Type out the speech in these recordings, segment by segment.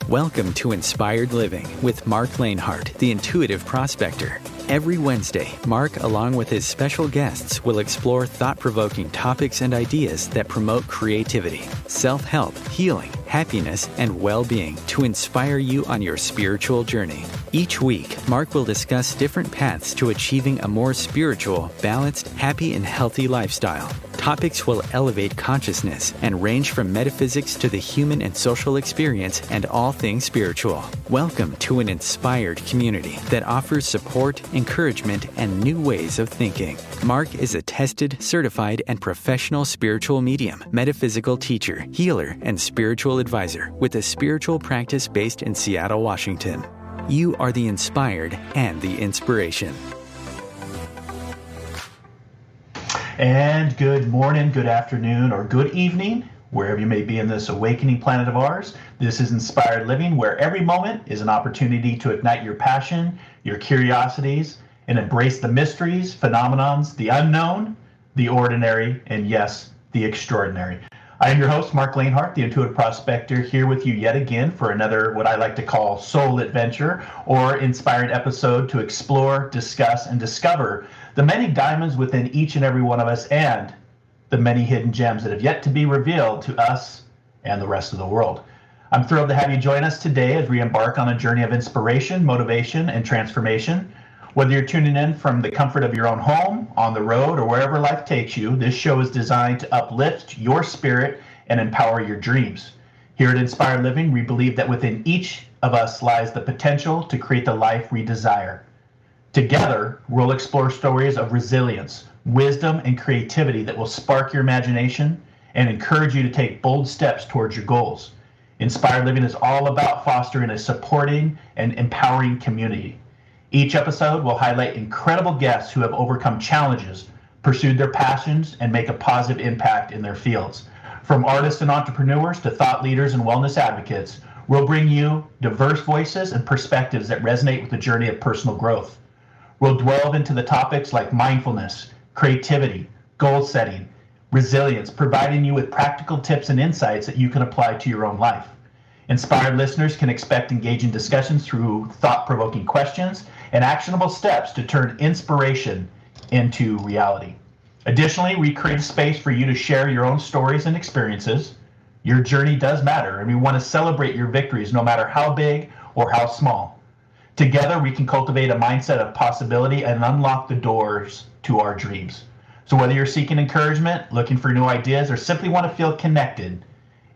Welcome to Inspired Living with Marc Lainhart, the Intuitive Prospector. Every Wednesday, Marc, along with his special guests, will explore thought-provoking topics and ideas that promote creativity, self-help, healing, happiness, and well-being to inspire you on your spiritual journey. Each week, Marc will discuss different paths to achieving a more spiritual, balanced, happy, and healthy lifestyle. Topics will elevate consciousness and range from metaphysics to the human and social experience and all things spiritual. Welcome to an inspired community that offers support, encouragement, and new ways of thinking. Marc is a tested, certified, and professional spiritual medium, metaphysical teacher, healer, and spiritual advisor with a spiritual practice based in Seattle, Washington. You are the inspired and the inspiration. And good morning, good afternoon, or good evening, wherever you may be in this awakening planet of ours. This is Inspired Living, where every moment is an opportunity to ignite your passion, your curiosities, and embrace the mysteries, phenomenons, the unknown, the ordinary, and yes, the extraordinary. I am your host, Marc Lainhart, the Intuitive Prospector, here with you yet again for another what I like to call soul adventure or inspired episode to explore, discuss, and discover the many diamonds within each and every one of us and the many hidden gems that have yet to be revealed to us and the rest of the world. I'm thrilled to have you join us today as we embark on a journey of inspiration, motivation, and transformation. Whether you're tuning in from the comfort of your own home, on the road, or wherever life takes you, this show is designed to uplift your spirit and empower your dreams. Here at Inspired Living, we believe that within each of us lies the potential to create the life we desire. Together, we'll explore stories of resilience, wisdom, and creativity that will spark your imagination and encourage you to take bold steps towards your goals. Inspired Living is all about fostering a supporting and empowering community. Each episode will highlight incredible guests who have overcome challenges, pursued their passions, and make a positive impact in their fields. From artists and entrepreneurs to thought leaders and wellness advocates, we'll bring you diverse voices and perspectives that resonate with the journey of personal growth. We'll delve into the topics like mindfulness, creativity, goal setting, resilience, providing you with practical tips and insights that you can apply to your own life. Inspired listeners can expect engaging discussions through thought-provoking questions and actionable steps to turn inspiration into reality. Additionally, we create a space for you to share your own stories and experiences. Your journey does matter, and we want to celebrate your victories no matter how big or how small. Together, we can cultivate a mindset of possibility and unlock the doors to our dreams. So whether you're seeking encouragement, looking for new ideas, or simply want to feel connected,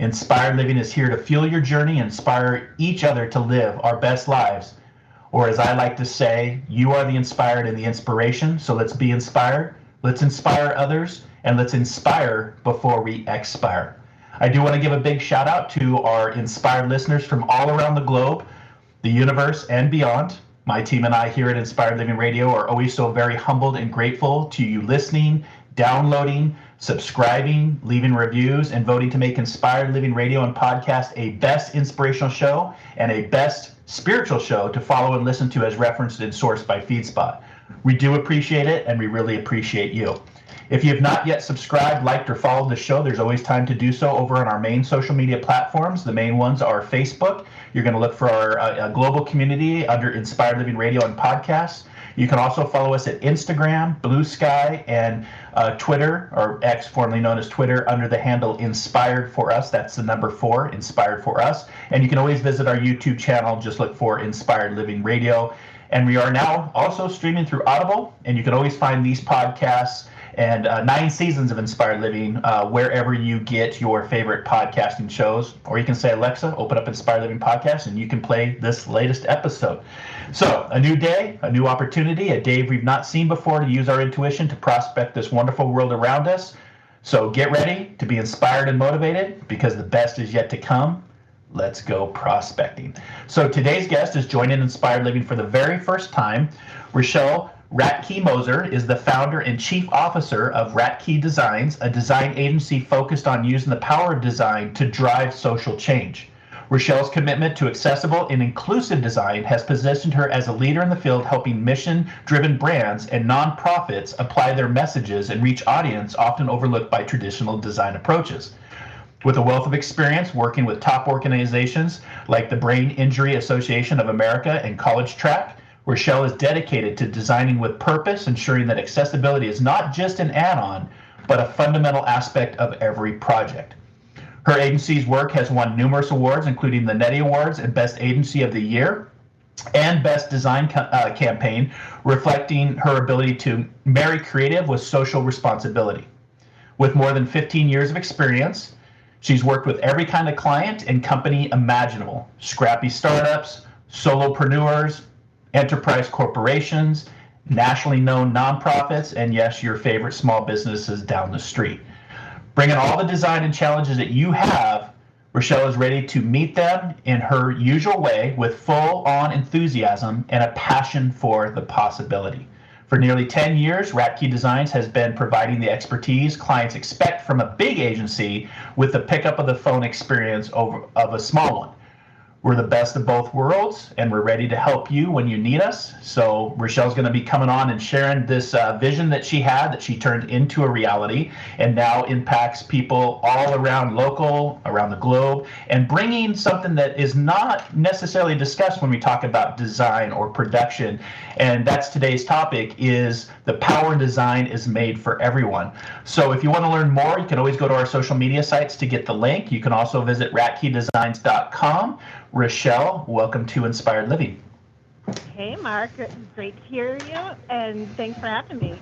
Inspired Living is here to fuel your journey and inspire each other to live our best lives. Or as I like to say, you are the inspired and the inspiration, so let's be inspired, let's inspire others, and let's inspire before we expire. I do want to give a big shout out to our inspired listeners from all around the globe, the universe, and beyond. My team and I here at Inspired Living Radio are always so very humbled and grateful to you listening, downloading, subscribing, leaving reviews, and voting to make Inspired Living Radio and Podcast a best inspirational show and a best spiritual show to follow and listen to as referenced and sourced by FeedSpot. We do appreciate it, and we really appreciate you. If you have not yet subscribed, liked, or followed the show, there's always time to do so over on our main social media platforms. The main ones are Facebook. You're going to look for our global community under Inspired Living Radio and Podcasts. You can also follow us at Instagram, Blue Sky, and Twitter, or X, formerly known as Twitter, under the handle Inspired for Us. That's the number 4, Inspired for Us. And you can always visit our YouTube channel. Just look for Inspired Living Radio. And we are now also streaming through Audible, and you can always find these podcasts and 9 seasons of Inspired Living wherever you get your favorite podcasting shows. Or you can say, Alexa, open up Inspired Living Podcast, and you can play this latest episode. So, a new day, a new opportunity, a day we've not seen before to use our intuition to prospect this wonderful world around us. So get ready to be inspired and motivated, because the best is yet to come. Let's go prospecting. So today's guest is joining Inspired Living for the very first time. Rochelle Ratkaj Moser is the founder and chief officer of Ratkaj Designs, a design agency focused on using the power of design to drive social change. Rochelle's commitment to accessible and inclusive design has positioned her as a leader in the field, helping mission-driven brands and nonprofits apply their messages and reach audience often overlooked by traditional design approaches. With a wealth of experience working with top organizations like the Brain Injury Association of America and College Track, Rochelle is dedicated to designing with purpose, ensuring that accessibility is not just an add-on, but a fundamental aspect of every project. Her agency's work has won numerous awards, including the Nettie Awards and Best Agency of the Year and Best Design Campaign, reflecting her ability to marry creative with social responsibility. With more than 15 years of experience, she's worked with every kind of client and company imaginable: scrappy startups, solopreneurs, enterprise corporations, nationally known nonprofits, and yes, your favorite small businesses down the street. Bringing all the design and challenges that you have, Rochelle is ready to meet them in her usual way with full-on enthusiasm and a passion for the possibility. For nearly 10 years, Ratkaj Designs has been providing the expertise clients expect from a big agency with the pickup of the phone experience of a small one. We're the best of both worlds, and we're ready to help you when you need us. So Rochelle's going to be coming on and sharing this vision that she had, that she turned into a reality, and now impacts people all around the globe, and bringing something that is not necessarily discussed when we talk about design or production. And that's today's topic: is the power in design is made for everyone. So if you want to learn more, you can always go to our social media sites to get the link. You can also visit ratkajdesigns.com. Rochelle, welcome to Inspired Living. Hey, Marc. Great to hear you, and thanks for having me.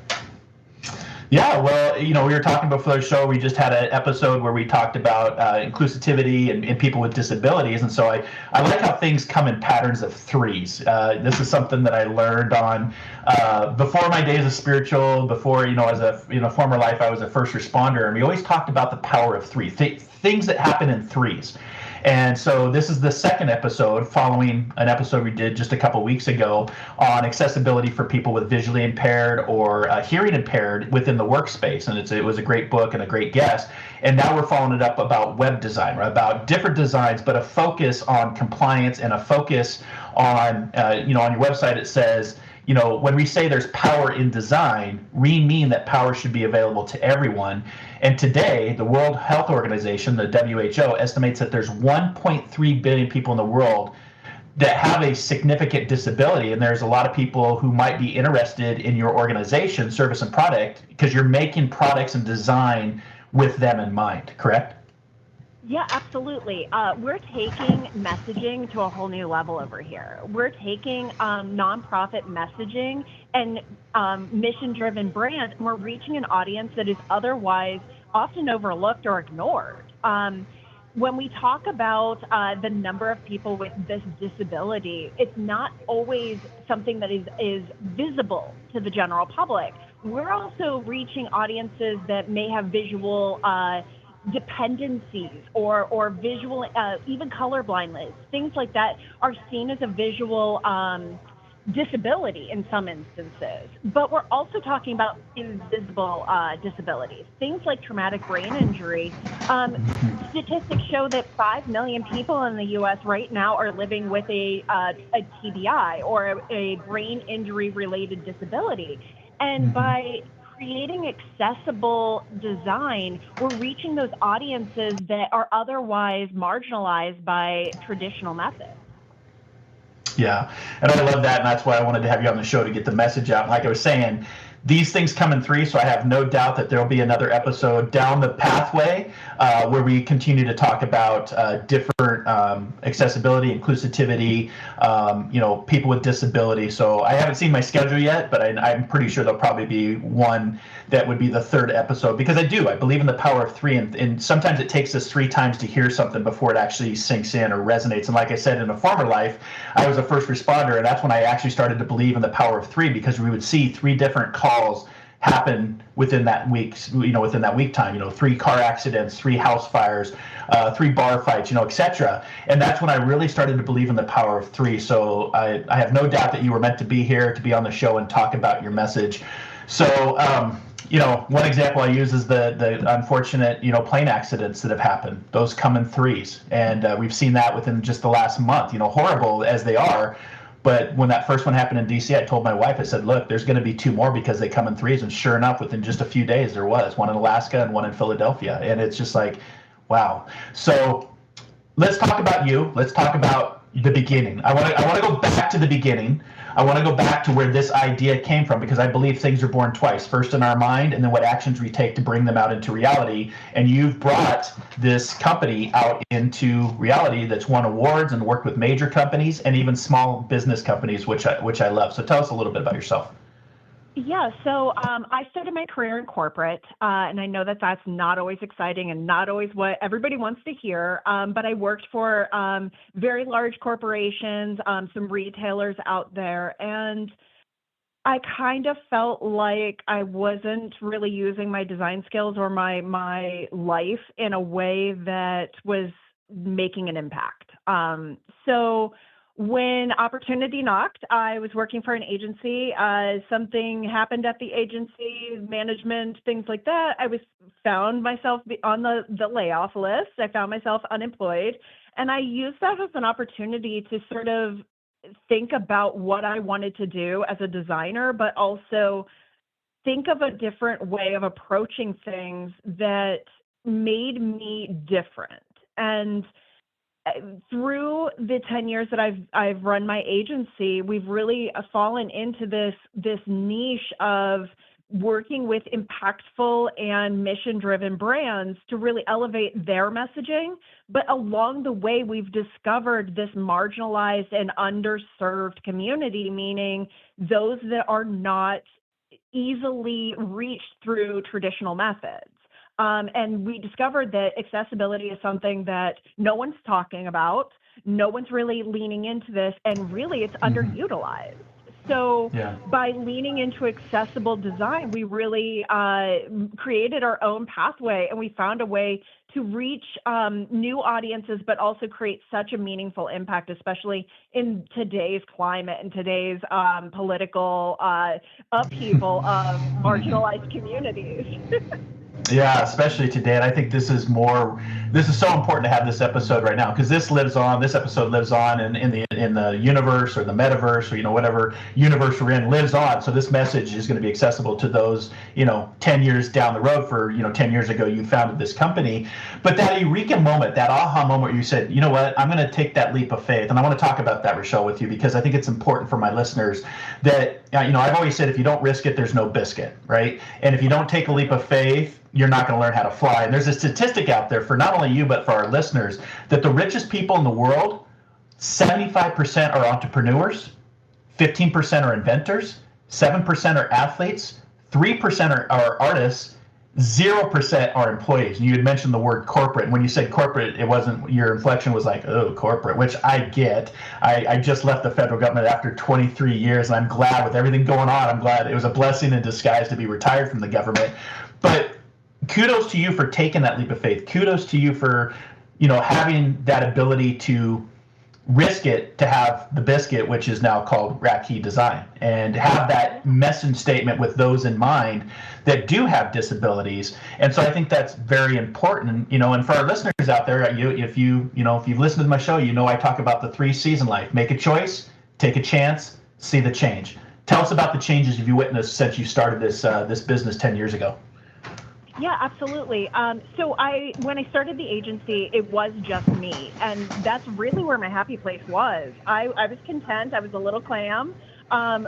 Yeah, well, we were talking before the show. We just had an episode where we talked about inclusivity and people with disabilities, and so I like how things come in patterns of threes. This is something that I learned on before my days of spiritual. Before, as a former life, I was a first responder, and we always talked about the power of three things that happen in threes. And so this is the second episode following an episode we did just a couple weeks ago on accessibility for people with visually impaired or hearing impaired within the workspace. And it was a great book and a great guest. And now we're following it up about web design, right? About different designs, but a focus on compliance and a focus on, on your website it says, when we say there's power in design, we mean that power should be available to everyone. And today, the World Health Organization, the WHO, estimates that there's 1.3 billion people in the world that have a significant disability. And there's a lot of people who might be interested in your organization, service and product, because you're making products and design with them in mind, correct? Yeah, absolutely. We're taking messaging to a whole new level over here. We're taking nonprofit messaging and mission-driven brands, and we're reaching an audience that is otherwise often overlooked or ignored. When we talk about the number of people with this disability, it's not always something that is visible to the general public. We're also reaching audiences that may have visual dependencies or visual, even color blindness, things like that are seen as a visual disability in some instances. But we're also talking about invisible disabilities, things like traumatic brain injury. Statistics show that 5 million people in the U.S. right now are living with a TBI or a brain injury related disability. And by creating accessible design, we're reaching those audiences that are otherwise marginalized by traditional methods. Yeah, and I love that, and that's why I wanted to have you on the show to get the message out. Like I was saying, these things come in threes, so I have no doubt that there will be another episode down the pathway where we continue to talk about different accessibility, inclusivity, people with disability. So I haven't seen my schedule yet, but I'm pretty sure there'll probably be one that would be the third episode, because I believe in the power of three, and sometimes it takes us 3 times to hear something before it actually sinks in or resonates. And like I said, in a former life, I was a first responder, and that's when I actually started to believe in the power of three, because we would see 3 different calls happen within that week, within that week time, 3 car accidents, 3 house fires, 3 bar fights, etc. And that's when I really started to believe in the power of three. So I have no doubt that you were meant to be here, to be on the show and talk about your message. So One example I use is the unfortunate, plane accidents that have happened. Those come in threes, and we've seen that within just the last month. Horrible as they are, but when that first one happened in DC, I told my wife, I said, "Look, there's going to be two more because they come in threes." And sure enough, within just a few days, there was one in Alaska and one in Philadelphia, and it's just like, wow. So let's talk about you. Let's talk about the beginning. I want to go back to the beginning. I want to go back to where this idea came from, because I believe things are born twice, first in our mind and then what actions we take to bring them out into reality. And you've brought this company out into reality that's won awards and worked with major companies and even small business companies, which I love. So tell us a little bit about yourself. Yeah, so I started my career in corporate, and I know that that's not always exciting and not always what everybody wants to hear, but I worked for very large corporations, some retailers out there, and I kind of felt like I wasn't really using my design skills or my life in a way that was making an impact. So when opportunity knocked, I was working for an agency. Something happened at the agency, management, things like that. Found myself on the layoff list. I found myself unemployed, and I used that as an opportunity to sort of think about what I wanted to do as a designer, but also think of a different way of approaching things that made me different. And through the 10 years that I've run my agency, we've really fallen into this niche of working with impactful and mission-driven brands to really elevate their messaging. But along the way, we've discovered this marginalized and underserved community, meaning those that are not easily reached through traditional methods. And we discovered that accessibility is something that no one's talking about, no one's really leaning into this, and really it's underutilized. So by leaning into accessible design, we really created our own pathway, and we found a way to reach new audiences, but also create such a meaningful impact, especially in today's climate and today's political upheaval of marginalized communities. Yeah, especially today. And I think this is so important to have this episode right now, because this episode lives on in the universe or the metaverse, or whatever universe we're in, lives on. So this message is going to be accessible to those 10 years down the road. For 10 years ago you founded this company, but that eureka moment, that aha moment where you said, you know what, I'm going to take that leap of faith. And I want to talk about that, Rochelle, with you, because I think it's important for my listeners that I've always said, if you don't risk it, there's no biscuit, right? And if you don't take a leap of faith, you're not going to learn how to fly. And there's a statistic out there for not only you, but for our listeners, that the richest people in the world, 75% are entrepreneurs, 15% are inventors, 7% are athletes, 3% are artists, 0% are employees. And you had mentioned the word corporate. And when you said corporate, it wasn't, your inflection was like, oh, corporate, which I get. I just left the federal government after 23 years, and I'm glad, with everything going on, I'm glad. It was a blessing in disguise to be retired from the government. But kudos to you for taking that leap of faith. Kudos to you for, having that ability to risk it to have the biscuit, which is now called Ratkaj Design, and have that message statement with those in mind that do have disabilities. And so I think that's very important. And for our listeners out there, if you've listened to my show, I talk about the 3 C's in life: make a choice, take a chance, see the change. Tell us about the changes you've witnessed since you started this business 10 years ago. Yeah, absolutely. So when I started the agency, it was just me, and that's really where my happy place was. I was content. I was a little clam,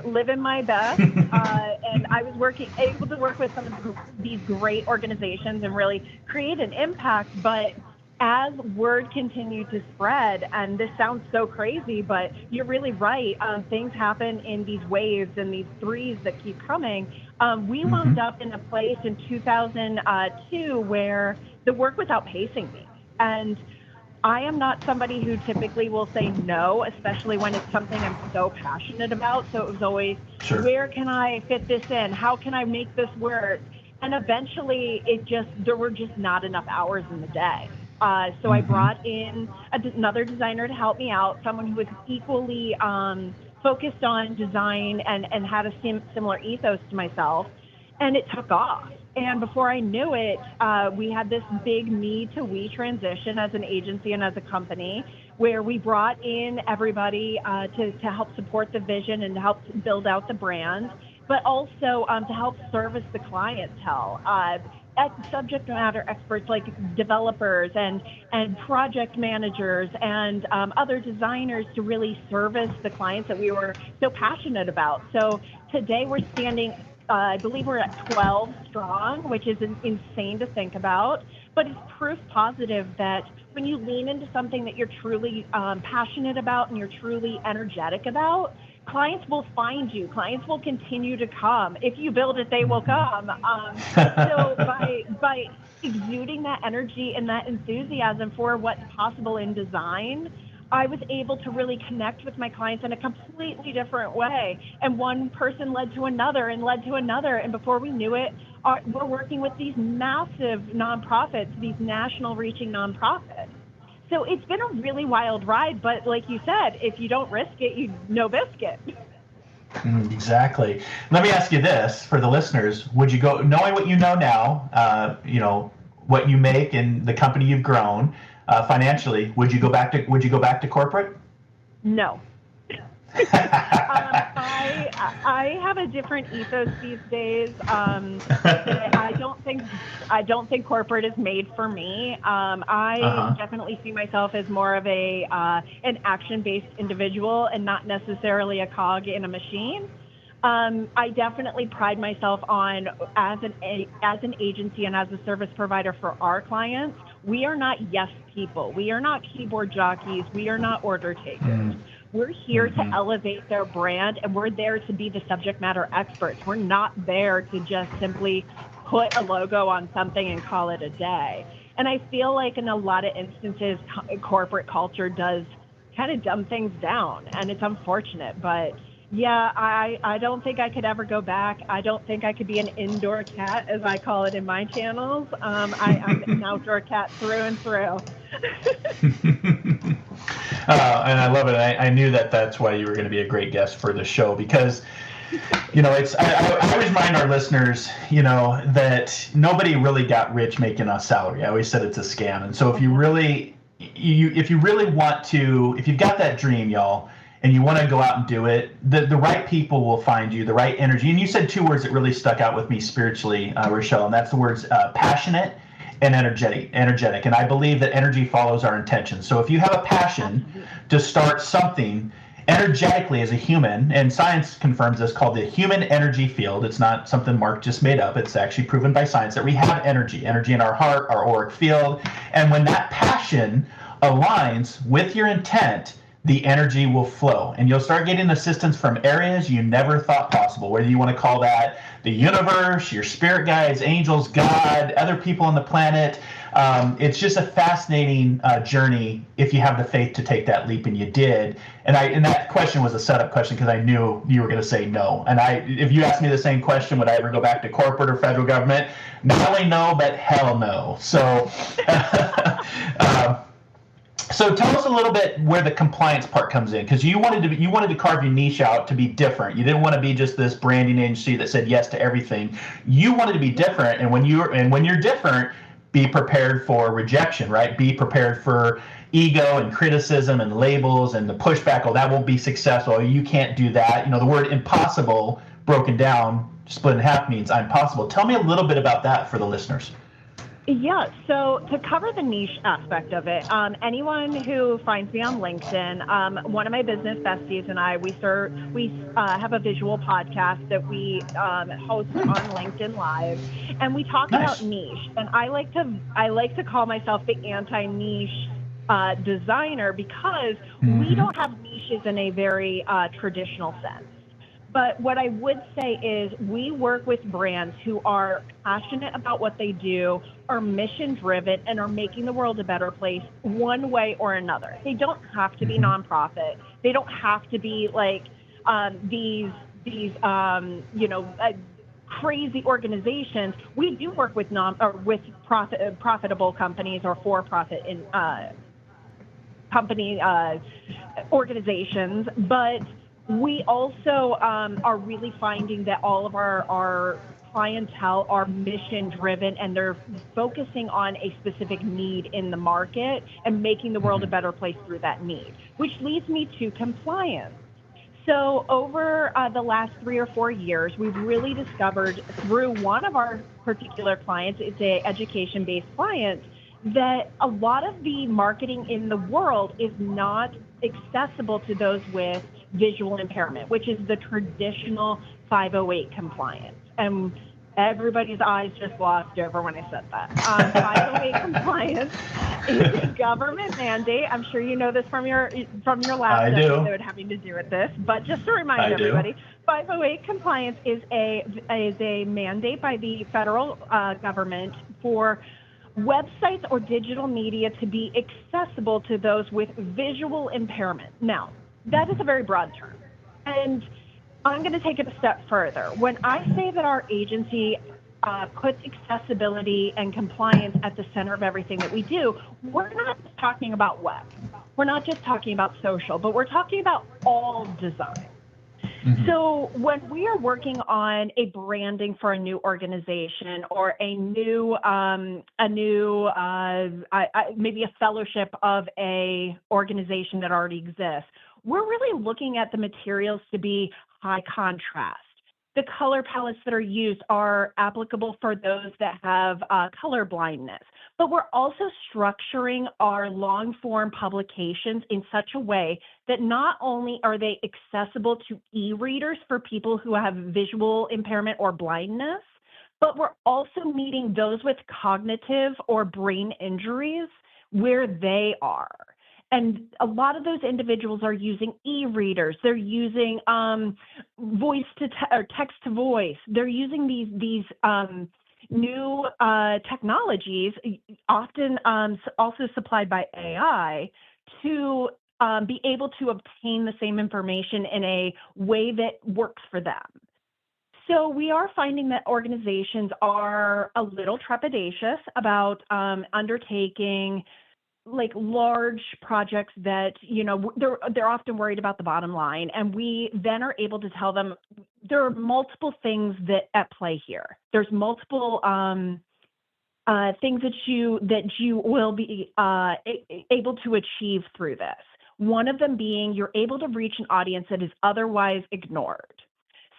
living my best, and I was able to work with some of these great organizations and really create an impact. But as word continued to spread, and this sounds so crazy, but you're really right. Things happen in these waves and these threes that keep coming. We wound up in a place in 2002 where the work was outpacing me. And I am not somebody who typically will say no, especially when it's something I'm so passionate about. So it was always, where can I fit this in? How can I make this work? And eventually there were just not enough hours in the day. So I brought in another designer to help me out, someone who was equally focused on design and had a similar ethos to myself. and it took off. And before I knew it, we had this big me to we transition as an agency and as a company, where we brought in everybody to help support the vision and to help build out the brand, but also to help service the clientele. Subject matter experts like developers and project managers and other designers to really service the clients that we were so passionate about. So today we're standing, I believe we're at 12 strong, which is insane to think about, but it's proof positive that when you lean into something that you're truly passionate about and you're truly energetic about, clients will find you. Clients will continue to come. If you build it, they will come. So by exuding that energy and that enthusiasm for what's possible in design, I was able to really connect with my clients in a completely different way. And one person led to another and led to another. And before we knew it, we're working with these massive nonprofits, these national reaching nonprofits. So it's been a really wild ride, but like you said, if you don't risk it, you no biscuit. Exactly. Let me ask you this for the listeners: would you go, knowing what you know now, what you make and the company you've grown financially? Would you go back to corporate? No. I have a different ethos these days. I don't think corporate is made for me. I definitely see myself as more of an action-based individual and not necessarily a cog in a machine. I definitely pride myself on, as an agency and as a service provider for our clients, we are not yes people. We are not keyboard jockeys. We are not order takers. We're here to elevate their brand, and we're there to be the subject matter experts. We're not there to just simply put a logo on something and call it a day. And I feel like in a lot of instances, corporate culture does kind of dumb things down, and it's unfortunate. But yeah, I don't think I could ever go back. I don't think I could be an indoor cat, as I call it in my channels. I'm an outdoor cat through and through. And I love it. I knew that's why you were going to be a great guest for the show, because I always remind our listeners, that nobody really got rich making a salary. I always said it's a scam. And so if you really want to, if you've got that dream, y'all, and you want to go out and do it, the right people will find you, the right energy. And you said two words that really stuck out with me spiritually, Rochelle, and that's the words passionate and energetic. And I believe that energy follows our intention. So if you have a passion to start something energetically as a human, and science confirms this, called the human energy field. It's not something Marc just made up. It's actually proven by science that we have energy in our heart, our auric field. And when that passion aligns with your intent, the energy will flow, and you'll start getting assistance from areas you never thought possible, whether you want to call that the universe, your spirit guides, angels, God, other people on the planet. It's just a fascinating journey if you have the faith to take that leap, and you did. And that question was a setup question, because I knew you were going to say no. And if you asked me the same question, would I ever go back to corporate or federal government? Not only no, but hell no. So So tell us a little bit where the compliance part comes in, because you wanted to carve your niche out to be different. You didn't want to be just this branding agency that said yes to everything. You wanted to be different, and when you're different, be prepared for rejection, right? Be prepared for ego and criticism and labels and the pushback. Oh, that won't be successful. You can't do that. The word impossible broken down, split in half, means I'm possible. Tell me a little bit about that for the listeners. Yeah, so to cover the niche aspect of it, anyone who finds me on LinkedIn, one of my business besties and I, we have a visual podcast that we host on LinkedIn Live, and we talk about niche. And I like to call myself the anti-niche designer, because we don't have niches in a very traditional sense. But what I would say is we work with brands who are passionate about what they do, are mission driven, and are making the world a better place one way or another. They don't have to be nonprofit. They don't have to be like these crazy organizations. We do work with profitable companies or for-profit company organizations, but we also are really finding that all of our clientele are mission driven and they're focusing on a specific need in the market and making the world a better place through that need, which leads me to compliance. So over the last 3 or 4 years, we've really discovered through one of our particular clients, it's an education-based client, that a lot of the marketing in the world is not accessible to those with visual impairment, which is the traditional 508 compliance. And everybody's eyes just glossed over when I said that. 508 compliance is a government mandate. I'm sure you know this from your last episode having to do with this, but just to remind everybody, 508 compliance is a mandate by the federal government for websites or digital media to be accessible to those with visual impairment. Now, that is a very broad term. And I'm going to take it a step further. When I say that our agency puts accessibility and compliance at the center of everything that we do, we're not just talking about web. We're not just talking about social, but we're talking about all design. So when we are working on a branding for a new organization or maybe a fellowship of a organization that already exists, we're really looking at the materials to be high contrast. The color palettes that are used are applicable for those that have color blindness. But we're also structuring our long form publications in such a way that not only are they accessible to e-readers for people who have visual impairment or blindness, but we're also meeting those with cognitive or brain injuries where they are. And a lot of those individuals are using e-readers. They're using voice to or text to voice. They're using these new technologies, often also supplied by AI, to be able to obtain the same information in a way that works for them. So we are finding that organizations are a little trepidatious about undertaking like large projects that, you know, they're often worried about the bottom line. And we then are able to tell them there are multiple things that at play here. There's multiple things that you will be able to achieve through this. One of them being you're able to reach an audience that is otherwise ignored.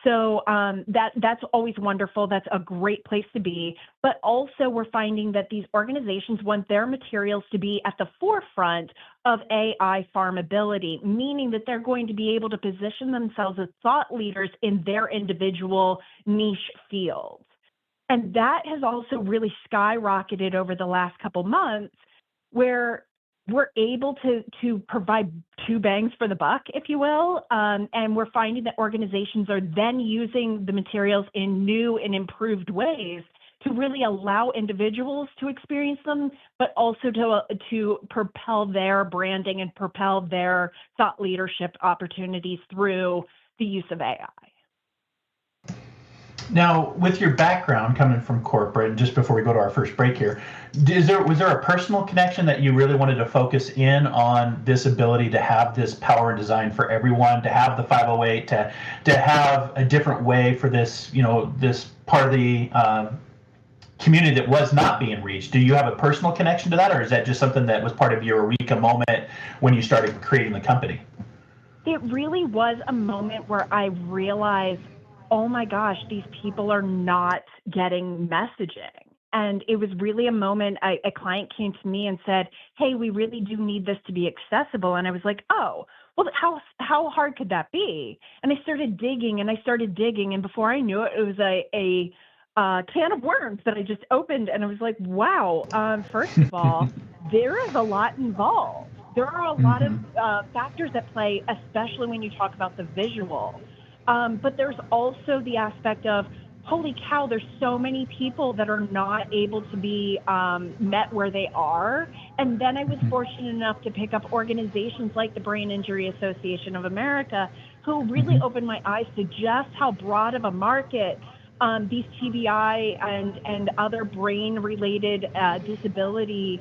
So that's always wonderful. That's a great place to be. But also we're finding that these organizations want their materials to be at the forefront of AI farmability, meaning that they're going to be able to position themselves as thought leaders in their individual niche fields. And that has also really skyrocketed over the last couple months, where we're able to provide two bangs for the buck, if you will, and we're finding that organizations are then using the materials in new and improved ways to really allow individuals to experience them, but also to propel their branding and propel their thought leadership opportunities through the use of AI. Now, with your background coming from corporate, and just before we go to our first break here, was there a personal connection that you really wanted to focus in on this ability to have this power and design for everyone, to have the 508, to have a different way for this, you know, this part of the community that was not being reached? Do you have a personal connection to that, or is that just something that was part of your eureka moment when you started creating the company? It really was a moment where I realized, oh my gosh, these people are not getting messaging. And it was really a moment, a client came to me and said, hey, we really do need this to be accessible. And I was like, oh, well, how hard could that be? And I started digging. And before I knew it, it was a can of worms that I just opened. And I was like, wow, first of all, there is a lot involved. There are a lot of factors at play, especially when you talk about the visual. But there's also the aspect of, holy cow, there's so many people that are not able to be met where they are. And then I was fortunate enough to pick up organizations like the Brain Injury Association of America, who really opened my eyes to just how broad of a market these TBI and other brain-related disability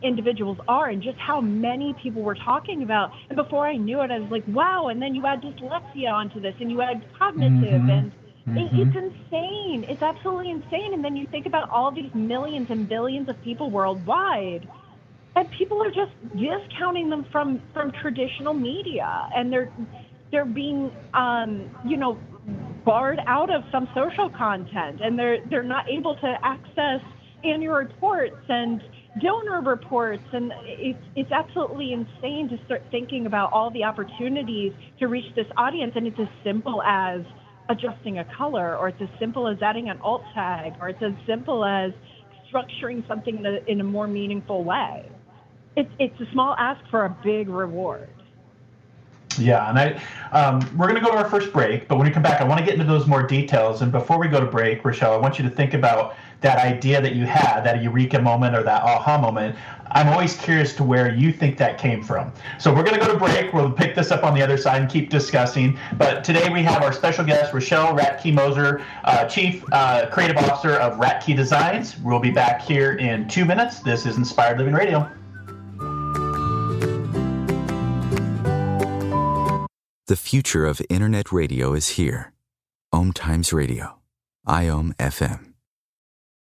individuals are, and just how many people we're talking about. And before I knew it, I was like, wow. And then you add dyslexia onto this, and you add cognitive, and It's insane. It's absolutely insane. And then you think about all these millions and billions of people worldwide, and people are just discounting them from traditional media, and they're being barred out of some social content, and they're not able to access annual reports and donor reports, and it's absolutely insane to start thinking about all the opportunities to reach this audience. And it's as simple as adjusting a color, or it's as simple as adding an alt tag, or it's as simple as structuring something in a more meaningful way. It's a small ask for a big reward. Yeah, and we're going to go to our first break, but when we come back, I want to get into those more details. And before we go to break, Rochelle, I want you to think about that idea that you had, that eureka moment or that aha moment. I'm always curious to where you think that came from. So we're going to go to break. We'll pick this up on the other side and keep discussing. But today we have our special guest, Rochelle Ratkaj Moser, Chief Creative Officer of Ratkaj Designs. We'll be back here in 2 minutes. This is Inspired Living Radio. The future of Internet radio is here. Ohm Times Radio. IOM FM.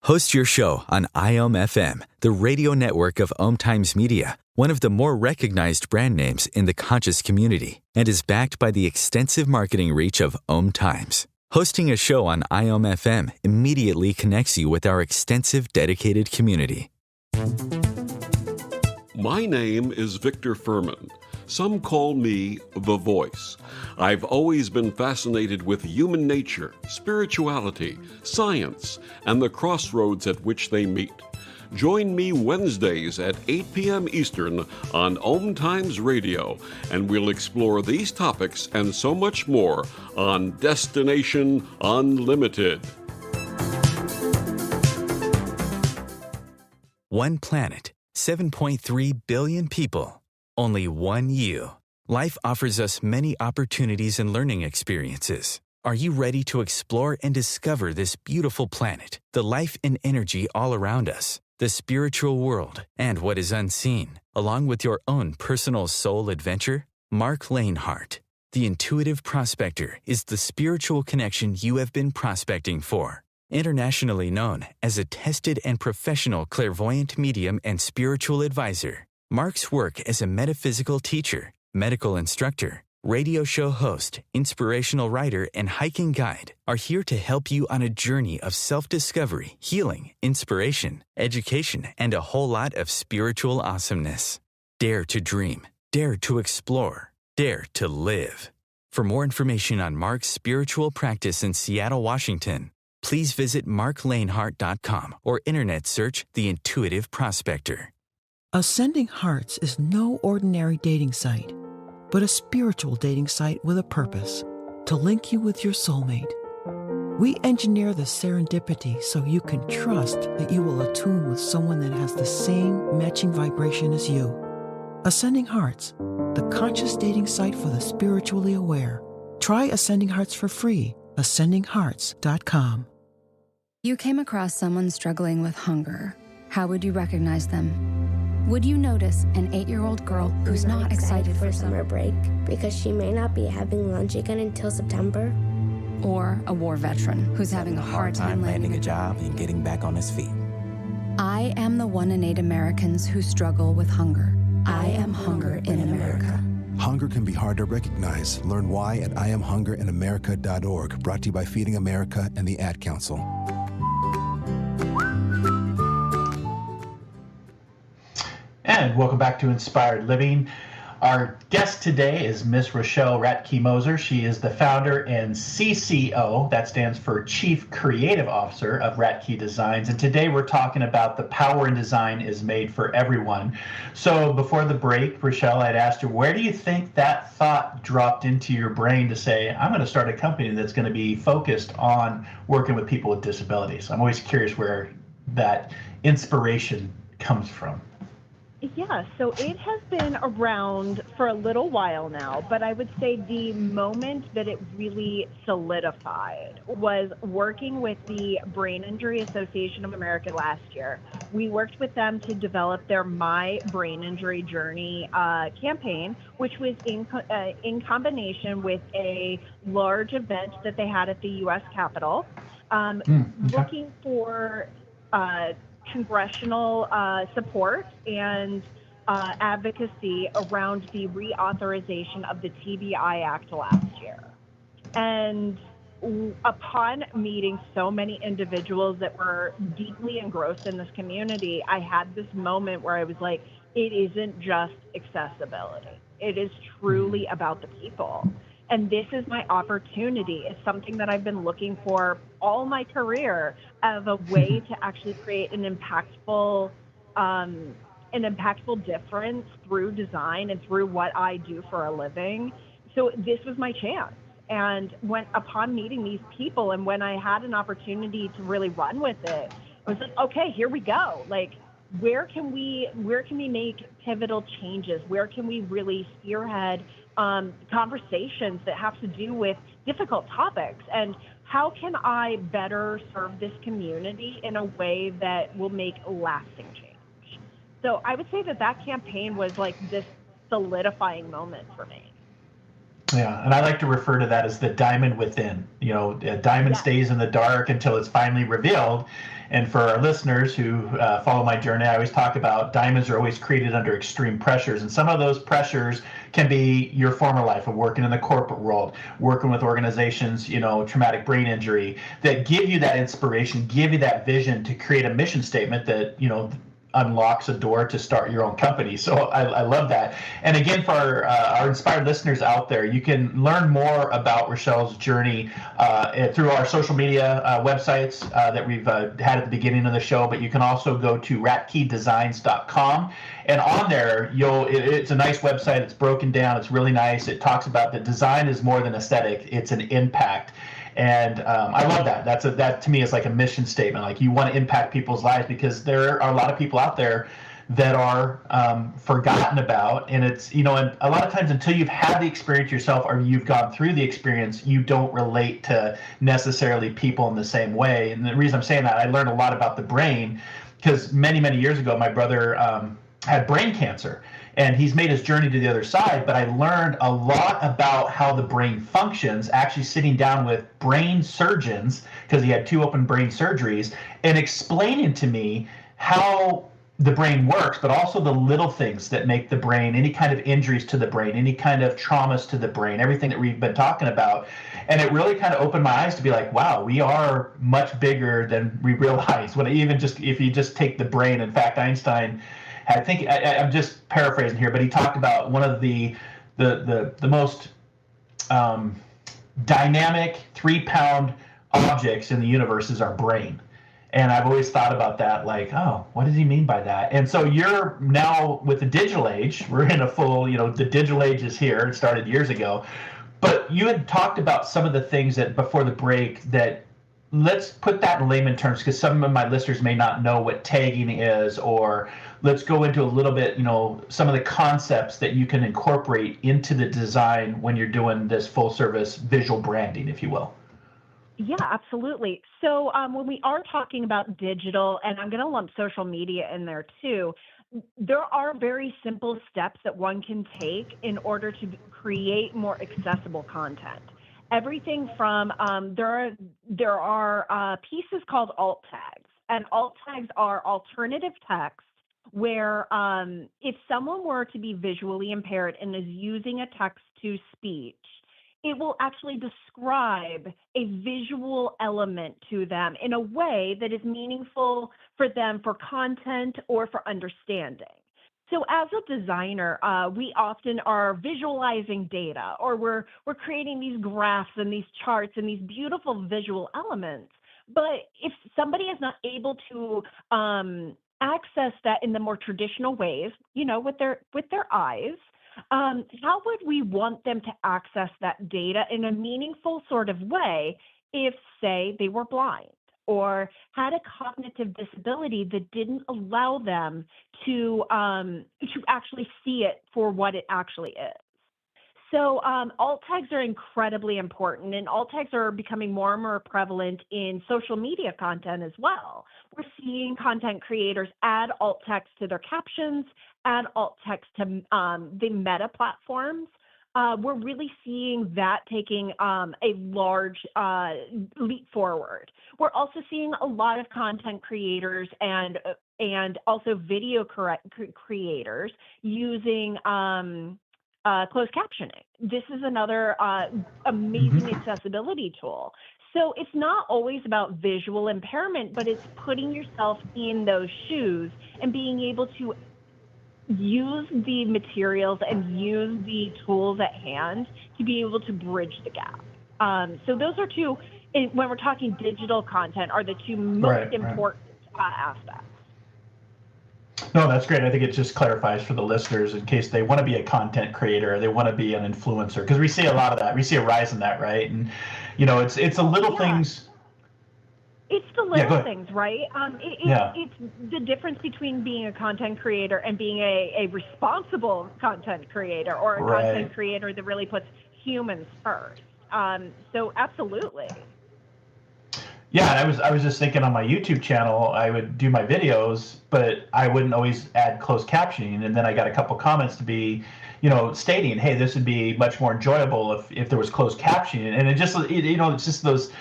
Host your show on IOM FM, the radio network of Ohm Times Media, one of the more recognized brand names in the conscious community, and is backed by the extensive marketing reach of Ohm Times. Hosting a show on IOM FM immediately connects you with our extensive dedicated community. My name is Victor Furman. Some call me The Voice. I've always been fascinated with human nature, spirituality, science, and the crossroads at which they meet. Join me Wednesdays at 8 p.m. Eastern on Ohm Times Radio, and we'll explore these topics and so much more on Destination Unlimited. One planet, 7.3 billion people. Only one you. Life offers us many opportunities and learning experiences. Are you ready to explore and discover this beautiful planet, the life and energy all around us, the spiritual world, and what is unseen, along with your own personal soul adventure? Marc Lainhart, the Intuitive Prospector, is the spiritual connection you have been prospecting for. Internationally known as a tested and professional clairvoyant medium and spiritual advisor, Marc's work as a metaphysical teacher, medical instructor, radio show host, inspirational writer, and hiking guide are here to help you on a journey of self-discovery, healing, inspiration, education, and a whole lot of spiritual awesomeness. Dare to dream. Dare to explore. Dare to live. For more information on Marc's spiritual practice in Seattle, Washington, please visit marclainhart.com or internet search The Intuitive Prospector. Ascending Hearts is no ordinary dating site, but a spiritual dating site with a purpose, to link you with your soulmate. We engineer the serendipity so you can trust that you will attune with someone that has the same matching vibration as you. Ascending Hearts, the conscious dating site for the spiritually aware. Try Ascending Hearts for free, ascendinghearts.com. You came across someone struggling with hunger. How would you recognize them? Would you notice an 8-year-old girl who's not excited for summer break because she may not be having lunch again until September? Or a war veteran who's having a hard time landing a job and getting back on his feet? I am the 1 in 8 Americans who struggle with hunger. I am hunger in America. Hunger can be hard to recognize. Learn why at IamHungerInAmerica.org. Brought to you by Feeding America and the Ad Council. And welcome back to Inspired Living. Our guest today is Miss Rochelle Ratkaj Moser. She is the founder and CCO, that stands for Chief Creative Officer of Ratkaj Designs. And today we're talking about the power in design is made for everyone. So before the break, Rochelle, I'd asked her, where do you think that thought dropped into your brain to say, I'm going to start a company that's going to be focused on working with people with disabilities? I'm always curious where that inspiration comes from. Yeah, so it has been around for a little while now, but I would say the moment that it really solidified was working with the Brain Injury Association of America last year. We worked with them to develop their My Brain Injury Journey campaign, which was in combination with a large event that they had at the U.S. Capitol, Okay. looking for uh, congressional support and advocacy around the reauthorization of the TBI Act last year. And upon meeting so many individuals that were deeply engrossed in this community, I had this moment where I was like, it isn't just accessibility. It is truly about the people. And this is my opportunity. It's something that I've been looking for all my career of a way to actually create um, an impactful difference through design and through what I do for a living. So this was my chance. And when upon meeting these people and when I had an opportunity to really run with it, I was like, okay, here we go. Like, where can we make pivotal changes? Where can we really spearhead conversations that have to do with difficult topics? And how can I better serve this community in a way that will make lasting change? So I would say that campaign was like this solidifying moment for me. Yeah, and I like to refer to that as the diamond within. A diamond Yes. stays in the dark until it's finally revealed. And for our listeners who follow my journey, I always talk about diamonds are always created under extreme pressures. And some of those pressures can be your former life of working in the corporate world, working with organizations, traumatic brain injury, that give you that inspiration, give you that vision to create a mission statement that, unlocks a door to start your own company. So I love that. And again, for our inspired listeners out there, you can learn more about Rochelle's journey through our social media websites that we've had at the beginning of the show. But you can also go to ratkeydesigns.com. And on there, it's a nice website. It's broken down. It's really nice. It talks about the design is more than aesthetic. It's an impact. And I love that. That to me is like a mission statement. Like, you want to impact people's lives, because there are a lot of people out there that are forgotten about. And it's, and a lot of times until you've had the experience yourself or you've gone through the experience, you don't relate to necessarily people in the same way. And the reason I'm saying that, I learned a lot about the brain because many, many years ago, my brother had brain cancer, and he's made his journey to the other side. But I learned a lot about how the brain functions, actually sitting down with brain surgeons, because he had 2 open brain surgeries, and explaining to me how the brain works, but also the little things that make the brain, any kind of injuries to the brain, any kind of traumas to the brain, everything that we've been talking about. And it really kind of opened my eyes to be like, wow, we are much bigger than we realize. If you just take the brain. In fact, Einstein, I'm just paraphrasing here, but he talked about one of the most dynamic 3-pound objects in the universe is our brain. And I've always thought about that, like, oh, what does he mean by that? And so you're now with the digital age. We're in a full, the digital age is here. It started years ago. But you had talked about some of the things that before the break that, let's put that in layman terms, because some of my listeners may not know what tagging is, or let's go into a little bit, some of the concepts that you can incorporate into the design when you're doing this full service visual branding, if you will. Yeah, absolutely. So when we are talking about digital, and I'm going to lump social media in there too, there are very simple steps that one can take in order to create more accessible content. Everything from there are pieces called alt tags, and alt tags are alternative text where if someone were to be visually impaired and is using a text to speech, it will actually describe a visual element to them in a way that is meaningful for them for content or for understanding. So as a designer, we often are visualizing data, or we're creating these graphs and these charts and these beautiful visual elements. But if somebody is not able to access that in the more traditional ways, with their eyes, how would we want them to access that data in a meaningful sort of way if, say, they were blind? or had a cognitive disability that didn't allow them to actually see it for what it actually is. So alt tags are incredibly important, and alt tags are becoming more and more prevalent in social media content as well. We're seeing content creators add alt tags to their captions, add alt tags to the Meta platforms. We're really seeing that taking a large leap forward. We're also seeing a lot of content creators and also video creators using closed captioning. This is another amazing accessibility tool. So it's not always about visual impairment, but it's putting yourself in those shoes and being able to use the materials and use the tools at hand to be able to bridge the gap. So those are two, when we're talking digital content, are the two most important aspects. No, that's great. I think it just clarifies for the listeners in case they want to be a content creator, or they want to be an influencer, because we see a lot of that. We see a rise in that, right? And it's the little things. It's the little things, right? It's the difference between being a content creator and being a responsible content creator, or a content creator that really puts humans first. So absolutely. Yeah, and I was just thinking on my YouTube channel, I would do my videos, but I wouldn't always add closed captioning. And then I got a couple comments to be, stating, hey, this would be much more enjoyable if there was closed captioning. And it's just those,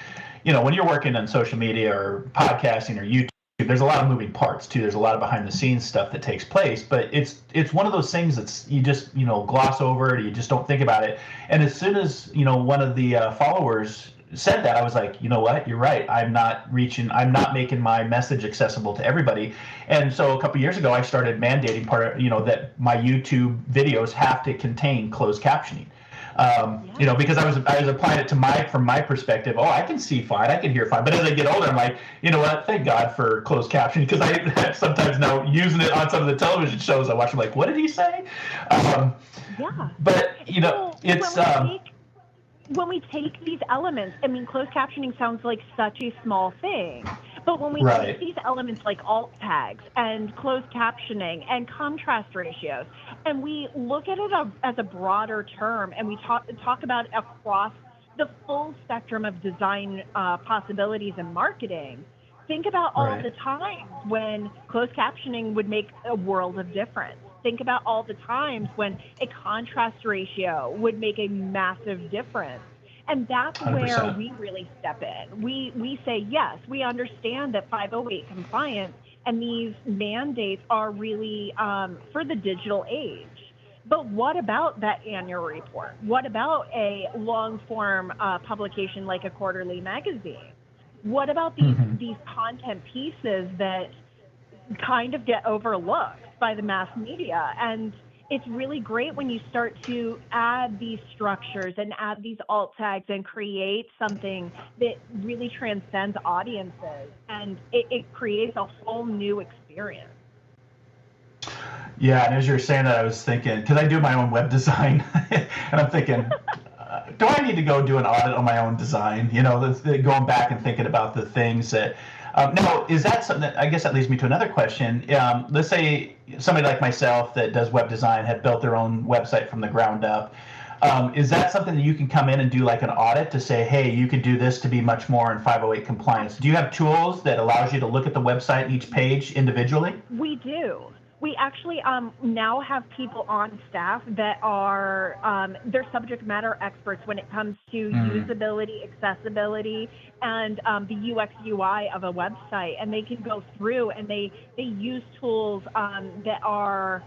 when you're working on social media or podcasting or YouTube, there's a lot of moving parts too. There's a lot of behind the scenes stuff that takes place, but it's one of those things that's you just gloss over it. You just don't think about it. And as soon as one of the followers said that, I was like, you know what, you're right. I'm not making my message accessible to everybody. And so a couple of years ago, I started mandating that my YouTube videos have to contain closed captioning. Because I was applying it to from my perspective. Oh, I can see fine, I can hear fine. But as I get older, I'm like, you know what? Thank God for closed captioning, because I sometimes now using it on some of the television shows I watch. I'm like, what did he say? But it's. When we take these elements, I mean, closed captioning sounds like such a small thing, but when we take these elements like alt tags and closed captioning and contrast ratios, and we look at it as a broader term, and we talk about across the full spectrum of design possibilities and marketing, think about all the times when closed captioning would make a world of difference. Think about all the times when a contrast ratio would make a massive difference. And that's 100%. Where we really step in. We say, yes, we understand that 508 compliance and these mandates are really for the digital age. But what about that annual report? What about a long-form publication like a quarterly magazine? What about these content pieces that kind of get overlooked by the mass media? And it's really great when you start to add these structures and add these alt tags and create something that really transcends audiences, and it creates a whole new experience. Yeah, and as you're saying that, I was thinking, because I do my own web design, and I'm thinking, do I need to go do an audit on my own design? Going back and thinking about the things that. Now, is that something that, I guess that leads me to another question. Let's say somebody like myself that does web design had built their own website from the ground up. Is that something that you can come in and do like an audit to say, hey, you could do this to be much more in 508 compliance? Do you have tools that allows you to look at the website, each page individually? We do. We actually now have people on staff that are they're subject matter experts when it comes to usability, accessibility, and the UX UI of a website. And they can go through and they use tools that are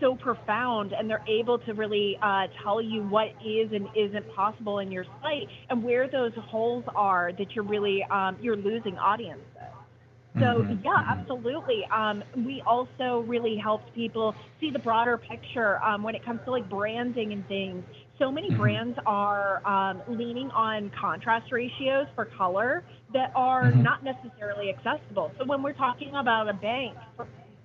so profound, and they're able to really tell you what is and isn't possible in your site and where those holes are that you're really you're losing audiences. So absolutely. We also really helped people see the broader picture when it comes to like branding and things. So many brands are leaning on contrast ratios for color that are not necessarily accessible. So when we're talking about a bank,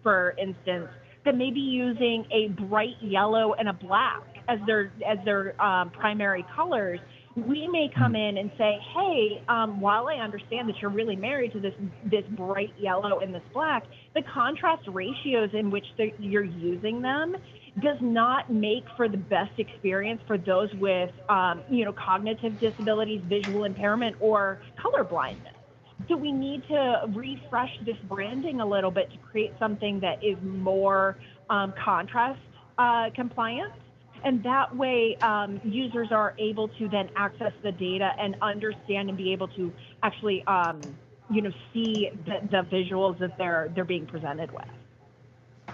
for instance, that may be using a bright yellow and a black as their primary colors, we may come in and say, hey, while I understand that you're really married to this bright yellow and this black, the contrast ratios in which you're using them does not make for the best experience for those with, cognitive disabilities, visual impairment, or color blindness. So we need to refresh this branding a little bit to create something that is more contrast compliant. And that way, users are able to then access the data and understand and be able to actually, see the visuals that they're being presented with.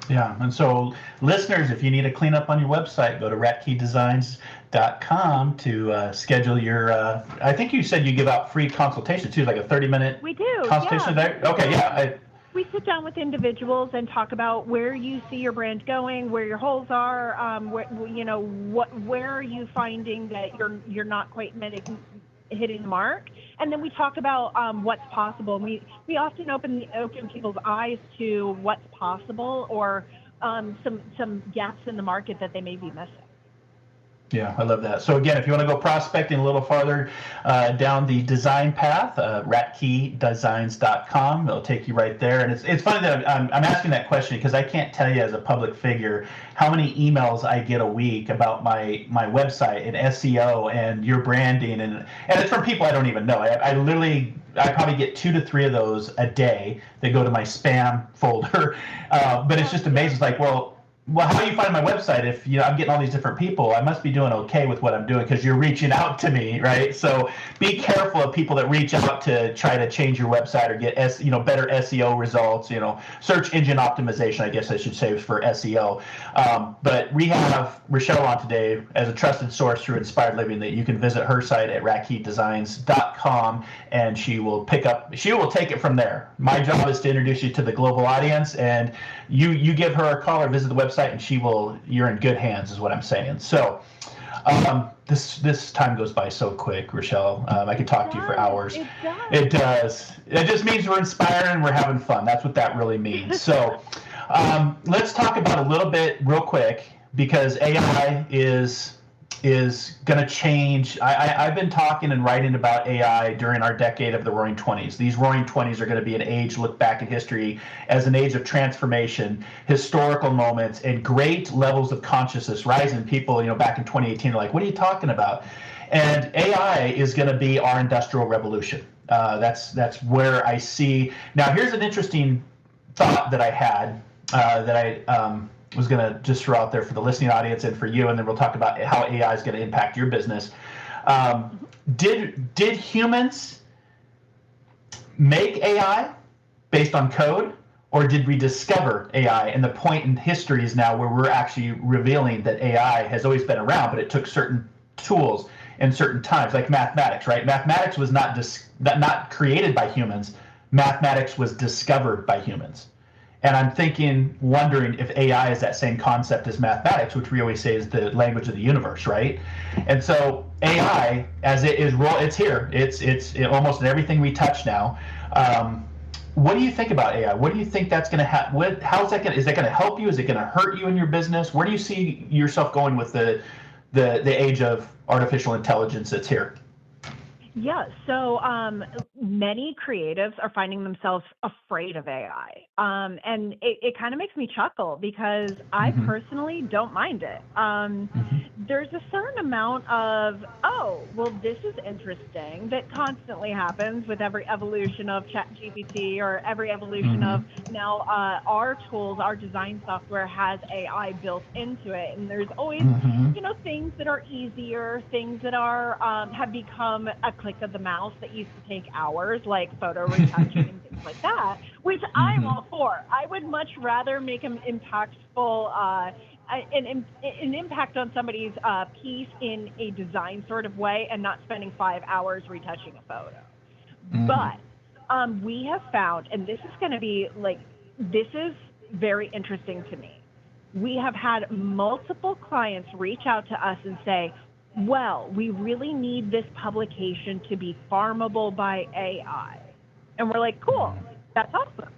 Yeah, and so listeners, if you need a cleanup on your website, go to ratkeydesigns.com to schedule your, I think you said you give out free consultations too, like a 30-minute we do, consultation yeah. a day? Okay, yeah. We sit down with individuals and talk about where you see your brand going, where your holes are, where are you finding that you're not quite hitting the mark, and then we talk about what's possible. We often open people's eyes to what's possible or some gaps in the market that they may be missing. Yeah, I love that. So again, if you want to go prospecting a little farther down the design path, ratkeydesigns.com, it'll take you right there. And it's funny that I'm asking that question because I can't tell you as a public figure how many emails I get a week about my website and SEO and your branding, and it's from people I don't even know. I probably get 2 to 3 of those a day. They go to my spam folder, but it's just amazing. It's like, well, how do you find my website if I'm getting all these different people? I must be doing okay with what I'm doing because you're reaching out to me, right? So be careful of people that reach out to try to change your website or get better SEO results. Search engine optimization, I guess I should say, for SEO. But we have Rochelle on today as a trusted source through Inspired Living that you can visit her site at ratkeydesigns.com, and she will take it from there. My job is to introduce you to the global audience, and you give her a call or visit the website, and you're in good hands, is what I'm saying. So this time goes by so quick, Rochelle. I could talk to you for hours. It does. It just means we're inspired and we're having fun. That's what that really means. So let's talk about a little bit real quick, because AI is going to change. I've been talking and writing about AI during our decade of the Roaring 20s. These Roaring 20s are going to be an age, look back in history as an age of transformation, historical moments, and great levels of consciousness rising. People, back in 2018 are like, what are you talking about? And AI is going to be our industrial revolution. That's where I see. Now, here's an interesting thought that I had that I was going to just throw out there for the listening audience and for you, and then we'll talk about how AI is going to impact your business. Did humans make AI based on code, or did we discover AI? And the point in history is now where we're actually revealing that AI has always been around, but it took certain tools in certain times, like mathematics, right? Mathematics was not created by humans. Mathematics was discovered by humans. And I'm wondering if AI is that same concept as mathematics, which we always say is the language of the universe, right? And so AI, as it is, it's here. It's almost in everything we touch now. What do you think about AI? What do you think that's going to happen? Is that going to help you? Is it going to hurt you in your business? Where do you see yourself going with the age of artificial intelligence that's here? Yeah, so many creatives are finding themselves afraid of AI. And it kind of makes me chuckle because I personally don't mind it. There's a certain amount of, this is interesting, that constantly happens with every evolution of ChatGPT or every evolution of now our tools, our design software has AI built into it. And there's always, things that are easier, things that are have become a click of the mouse that used to take hours, like photo retouching and things like that, which I'm all for. I would much rather make them impactful, an impact on somebody's piece in a design sort of way and not spending 5 hours retouching a photo. But we have found, and this is going to be this is very interesting to me. We have had multiple clients reach out to us and say, well, we really need this publication to be farmable by AI. And we're like, cool, that's awesome.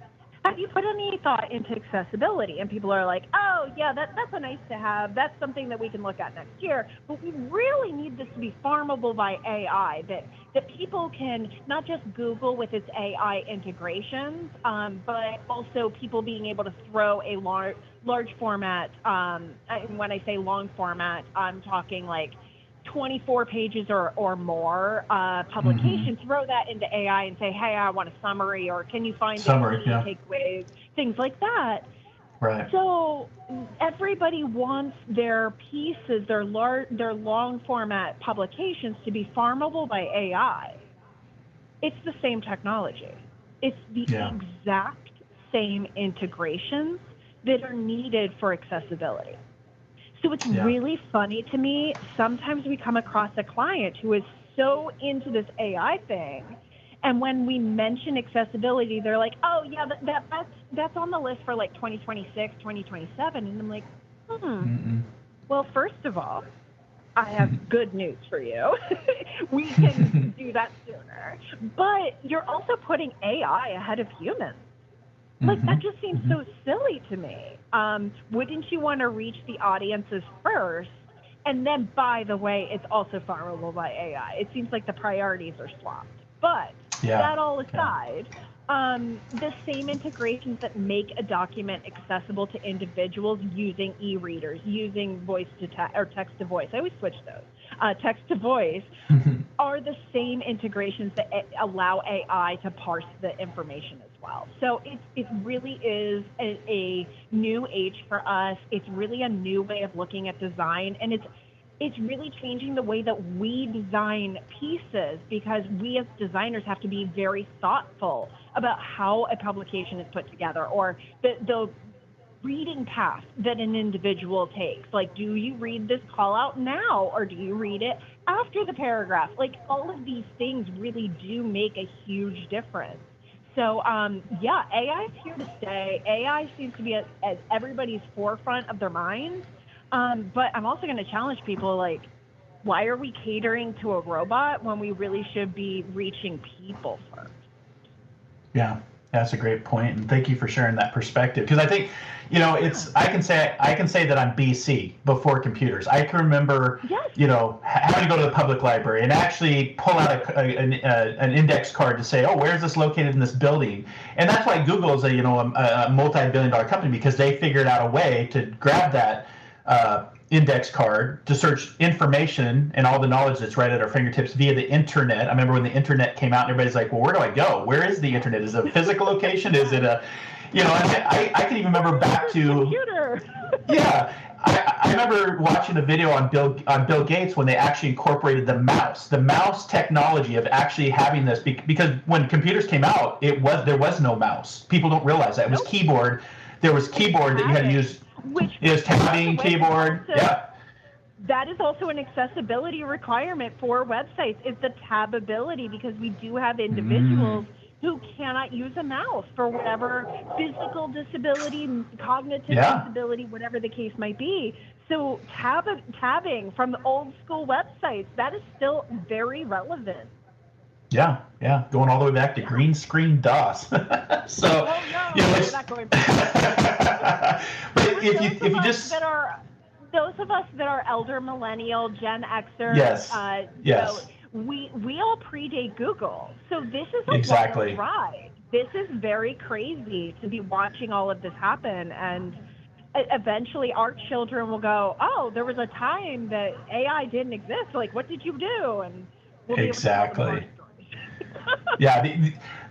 have you put any thought into accessibility? And people are like, oh, yeah, that's a nice to have. That's something that we can look at next year. But we really need this to be farmable by AI, that people can not just Google with its AI integrations, but also people being able to throw a large format, and when I say long format, I'm talking like 24 pages or more publication, throw that into AI and say, hey, I want a summary, or can you find summary, takeaways, things like that. Right. So everybody wants their pieces, their long format publications to be farmable by AI. It's the same technology. It's the exact same integrations that are needed for accessibility. So it's really funny to me. Sometimes we come across a client who is so into this AI thing, and when we mention accessibility, they're like, oh, yeah, that's on the list for like 2026, 2027. And I'm like, Well, first of all, I have good news for you. We can do that sooner. But you're also putting AI ahead of humans. Like, that just seems so silly to me. Wouldn't you want to reach the audiences first? And then, by the way, it's also farmable by AI. It seems like the priorities are swapped. But that all aside, the same integrations that make a document accessible to individuals using e-readers, using voice to or text to voice. I always switch those. Text to voice are the same integrations that allow AI to parse the information as well. So it really is a new age for us. It's really a new way of looking at design, and it's really changing the way that we design pieces, because we as designers have to be very thoughtful about how a publication is put together, or the reading path that an individual takes. Like, do you read this call out now, or do you read it after the paragraph? Like, all of these things really do make a huge difference. So, AI is here to stay. AI seems to be at everybody's forefront of their minds. But I'm also going to challenge people, like, why are we catering to a robot when we really should be reaching people first? Yeah, that's a great point, and thank you for sharing that perspective. Because I think, I can say that I'm BC, before computers. I can remember, having to go to the public library and actually pull out an index card to say, oh, where is this located in this building? And that's why Google is a multi-billion-dollar company, because they figured out a way to grab that index card to search information and all the knowledge that's right at our fingertips via the internet. I remember when the internet came out and everybody's like, well, where do I go? Where is the internet? Is it a physical location? Is it a, and I can even remember back to, computer. I remember watching a video on Bill Gates when they actually incorporated the mouse technology of actually having this, because when computers came out, there was no mouse. People don't realize that. It was keyboard. There was keyboard that you had to use. It was tabbing, keyboard. That is also an accessibility requirement for websites, is the tabability, because we do have individuals who cannot use a mouse for whatever physical disability, cognitive disability, whatever the case might be. So tabbing from the old school websites, that is still very relevant. Yeah, going all the way back to green screen DOS. So, we're not going but if you just those of us that are elder millennial, Gen Xers, we all predate Google. So this is a wild ride. This is very crazy to be watching all of this happen, and eventually our children will go, oh, there was a time that AI didn't exist. Like, what did you do? And we'll be able to tell them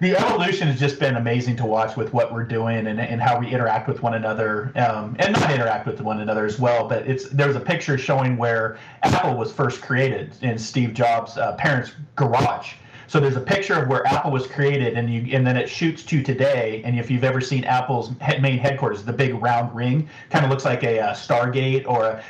the evolution has just been amazing to watch with what we're doing and how we interact with one another, and not interact with one another as well. But there's a picture showing where Apple was first created in Steve Jobs' parents' garage. So there's a picture of where Apple was created, and then it shoots to today. And if you've ever seen Apple's main headquarters, the big round ring kind of looks like a Stargate,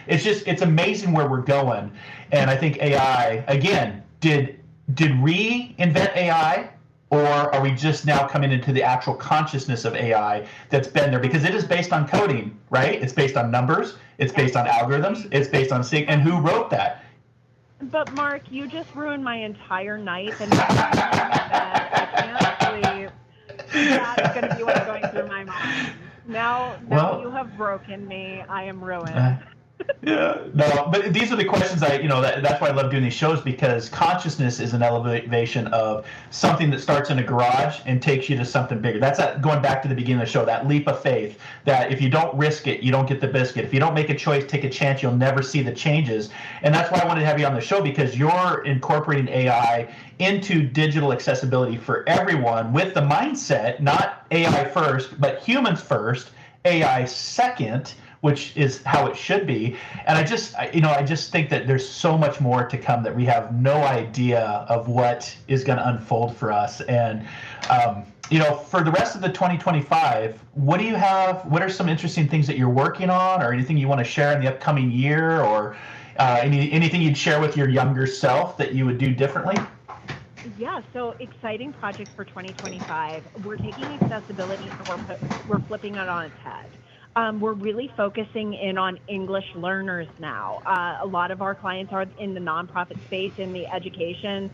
it's amazing where we're going. And I think AI, again, did we invent AI, or are we just now coming into the actual consciousness of AI that's been there? Because it is based on coding, right? It's based on numbers. It's based on algorithms. It's based on and who wrote that? But Mark, you just ruined my entire night, and I can't sleep That's going to be what's going through my mind. Now you have broken me. I am ruined. Yeah, no, but these are the questions that's why I love doing these shows, because consciousness is an elevation of something that starts in a garage and takes you to something bigger. That's going back to the beginning of the show, that leap of faith, that if you don't risk it, you don't get the biscuit. If you don't make a choice, take a chance, you'll never see the changes. And that's why I wanted to have you on the show, because you're incorporating AI into digital accessibility for everyone with the mindset, not AI first, but humans first, AI second, which is how it should be. And I just think that there's so much more to come that we have no idea of what is going to unfold for us. And for the rest of the 2025, what do you have? What are some interesting things that you're working on, or anything you want to share in the upcoming year, or anything you'd share with your younger self that you would do differently? Yeah, so exciting projects for 2025. We're taking accessibility and we're flipping it on its head. We're really focusing in on English learners now. A lot of our clients are in the nonprofit space, in the education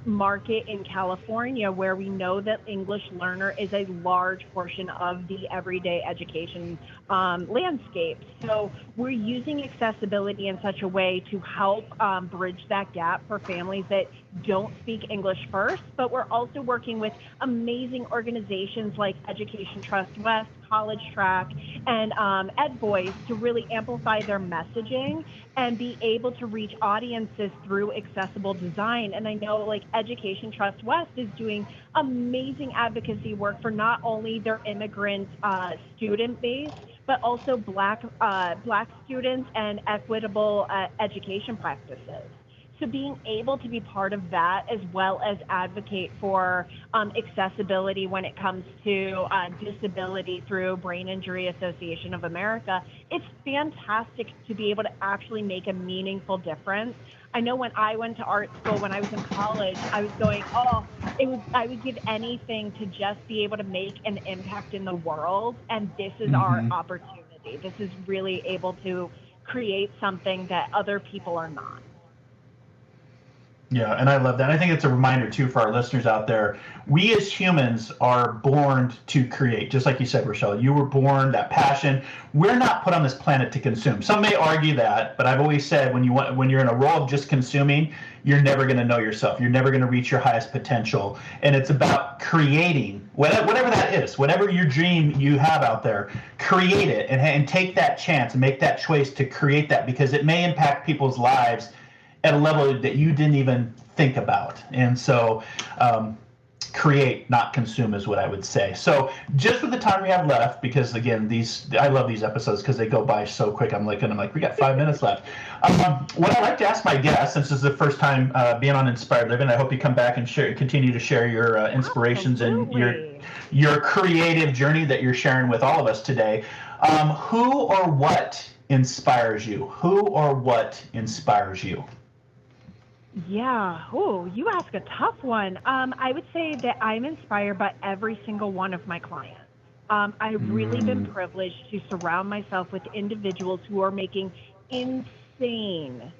market in California, where we know that English learner is a large portion of the everyday education landscape. So we're using accessibility in such a way to help bridge that gap for families that don't speak English first, but we're also working with amazing organizations like Education Trust West, College Track, and EdVoice to really amplify their messaging and be able to reach audiences through accessible design. And I know like Education Trust West is doing amazing advocacy work for not only their immigrant student base, but also Black students and equitable education practices. So being able to be part of that, as well as advocate for accessibility when it comes to disability through Brain Injury Association of America, it's fantastic to be able to actually make a meaningful difference. I know when I went to art school, when I was in college, I was going, I would give anything to just be able to make an impact in the world. And this is our opportunity. This is really able to create something that other people are not. Yeah, and I love that. I think it's a reminder, too, for our listeners out there. We as humans are born to create. Just like you said, Rochelle, you were born, that passion. We're not put on this planet to consume. Some may argue that, but I've always said when you're in a role of just consuming, you're never going to know yourself. You're never going to reach your highest potential. And it's about creating, whatever that is, whatever your dream you have out there, create it and take that chance and make that choice to create that, because it may impact people's lives at a level that you didn't even think about. And so create, not consume, is what I would say. So just with the time we have left, because again, I love these episodes because they go by so quick. I'm like, we got 5 minutes left. What I'd like to ask my guests, since this is the first time being on Inspired Living, I hope you come back and continue to share your inspirations and your creative journey that you're sharing with all of us today. Who or what inspires you? Who or what inspires you? Yeah. Oh, you ask a tough one. I would say that I'm inspired by every single one of my clients. I've really been privileged to surround myself with individuals who are making insane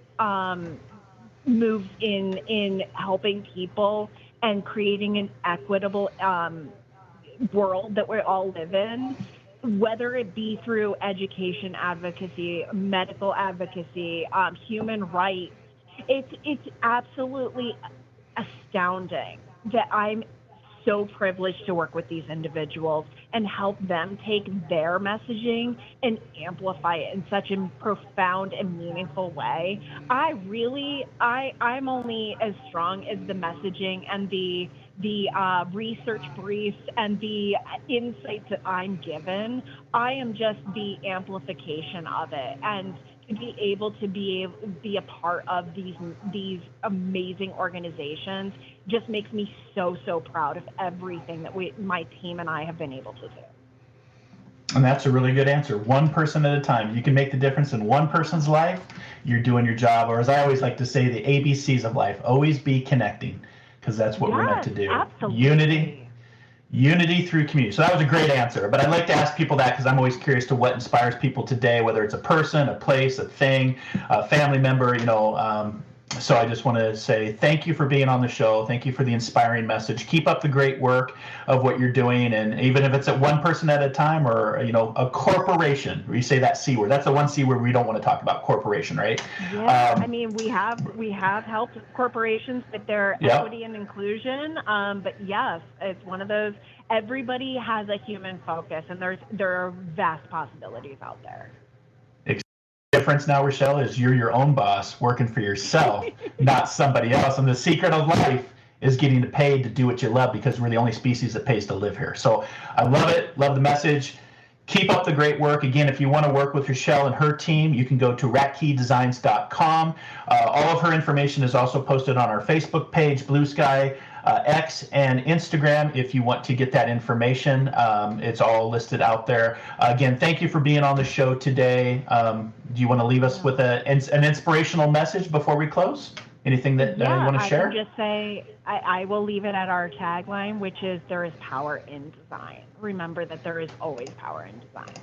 moves in helping people and creating an equitable world that we all live in, whether it be through education advocacy, medical advocacy, human rights. It's absolutely astounding that I'm so privileged to work with these individuals and help them take their messaging and amplify it in such a profound and meaningful way. I'm only as strong as the messaging and the research briefs and the insights that I'm given. I am just the amplification of it. And to be able to be a part of these amazing organizations just makes me so proud of everything that my team and I have been able to do. And that's a really good answer. One person at a time. You can make the difference in one person's life. You're doing your job, or as I always like to say, the ABCs of life. Always be connecting, because that's what we're meant to do. Absolutely. Unity through community. So that was a great answer. But I'd like to ask people that because I'm always curious to what inspires people today, whether it's a person, a place, a thing, a family member, So I just want to say thank you for being on the show. Thank you for the inspiring message. Keep up the great work of what you're doing. And even if it's at one person at a time or, a corporation, where you say that C word, that's the one C word we don't want to talk about, corporation, right? Yeah, we have helped corporations with their equity and inclusion. But yes, it's one of those, everybody has a human focus, and there are vast possibilities out there. Difference now, Rochelle, is you're your own boss working for yourself, not somebody else. And the secret of life is getting paid to do what you love, because we're the only species that pays to live here. So I love it. Love the message. Keep up the great work. Again, if you want to work with Rochelle and her team, you can go to ratkeydesigns.com. All of her information is also posted on our Facebook page, Blue Sky, X, and Instagram. If you want to get that information, it's all listed out there. Again, thank you for being on the show today. Do you want to leave us with an inspirational message before we close? Anything that you want to share? I can just say I will leave it at our tagline, which is, there is power in design. Remember that there is always power in design.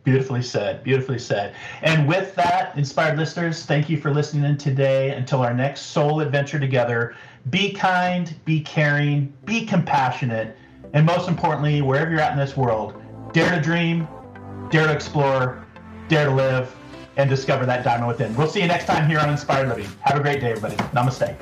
Beautifully said. Beautifully said. And with that, inspired listeners, thank you for listening in today. Until our next soul adventure together, be kind, be caring, be compassionate, and most importantly, wherever you're at in this world, dare to dream, dare to explore, dare to live, and discover that diamond within. We'll see you next time here on Inspired Living. Have a great day, everybody. Namaste.